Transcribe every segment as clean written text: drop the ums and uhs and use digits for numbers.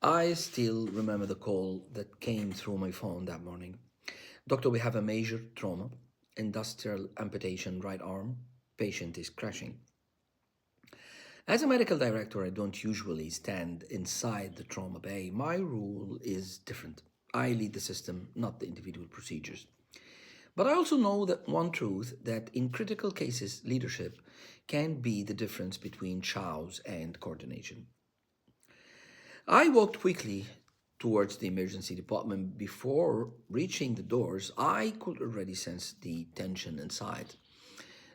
I still remember the call that came through my phone that morning. Doctor, we have a major trauma, industrial amputation, right arm. Patient is crashing. As a medical director, I don't usually stand inside the trauma bay. My rule is different. I lead the system, not the individual procedures. But I also know that one truth that in critical cases, leadership can be the difference between chows and coordination. I walked quickly towards the emergency department. Before reaching the doors, I could already sense the tension inside.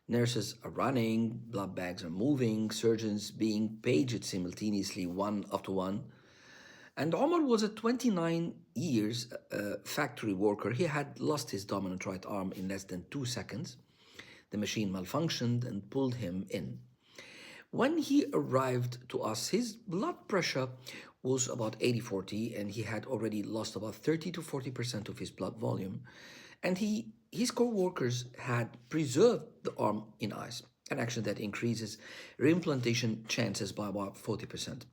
Nurses are running, blood bags are moving, surgeons being paged simultaneously one after one. And Omar was a 29 years factory worker. He had lost his dominant right arm in less than 2 seconds. The machine malfunctioned and pulled him in. When he arrived to us, his blood pressure was about 80/40, and he had already lost about 30 to 40% of his blood volume. And his co-workers had preserved the arm in ice, an action that increases reimplantation chances by about 40%.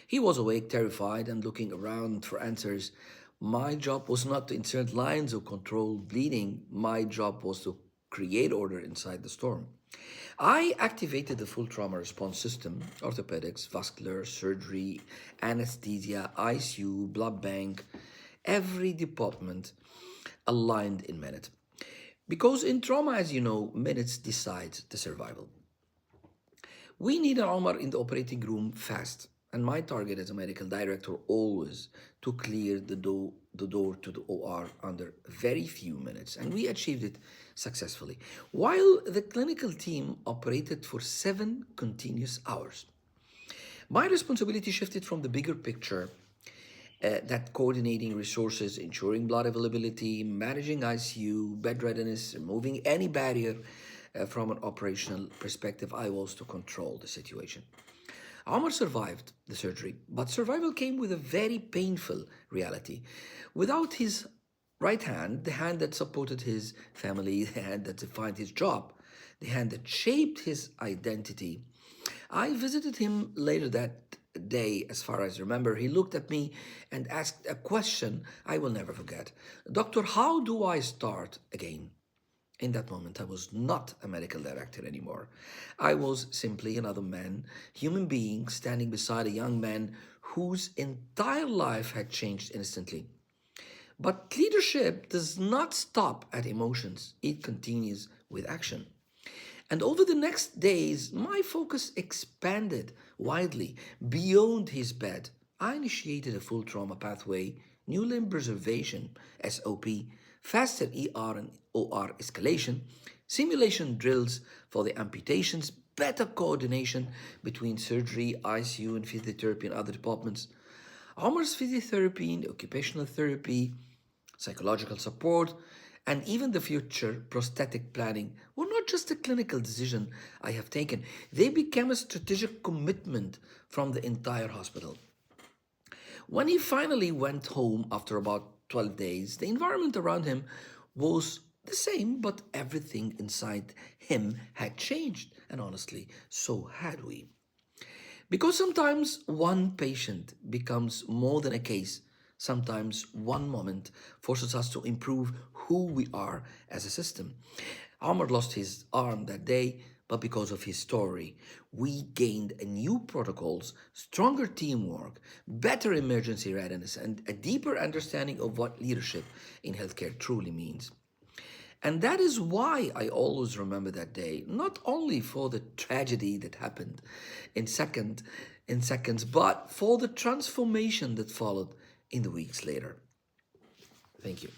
He was awake, terrified, and looking around for answers. My job was not to insert lines or control bleeding. My job was to create order inside the storm. I activated the full trauma response system: orthopedics, vascular, surgery, anesthesia, ICU, blood bank, every department aligned in minutes. Because in trauma, as you know, minutes decide the survival. We need an Omar in the operating room fast. And my target as a medical director always to clear the door to the OR under very few minutes. And we achieved it successfully. While the clinical team operated for 7 continuous hours. My responsibility shifted from the bigger picture, that coordinating resources, ensuring blood availability, managing ICU, bed readiness, removing any barrier from an operational perspective. I was to control the situation. Omar survived the surgery, but survival came with a very painful reality. Without his right hand, the hand that supported his family, the hand that defined his job, the hand that shaped his identity, I visited him later that day, as far as I remember. He looked at me and asked a question I will never forget. Doctor, how do I start again? In that moment, I was not a medical director anymore. I was simply another man, human being, standing beside a young man whose entire life had changed instantly. But leadership does not stop at emotions, it continues with action. And over the next days, my focus expanded widely beyond his bed. I initiated a full trauma pathway, new limb preservation, SOP, faster ER and OR escalation, simulation drills for the amputations, better coordination between surgery, ICU, and physiotherapy and other departments. Omar's physiotherapy and occupational therapy, psychological support, and even the future prosthetic planning were not just a clinical decision I have taken. They became a strategic commitment from the entire hospital. When he finally went home after about 12 days, the environment around him was the same, but everything inside him had changed. And honestly, so had we. Because sometimes one patient becomes more than a case. Sometimes one moment forces us to improve who we are as a system. Omar lost his arm that day, but because of his story, we gained a new protocols, stronger teamwork, better emergency readiness, and a deeper understanding of what leadership in healthcare truly means. And that is why I always remember that day, not only for the tragedy that happened in seconds, but for the transformation that followed in the weeks later. Thank you.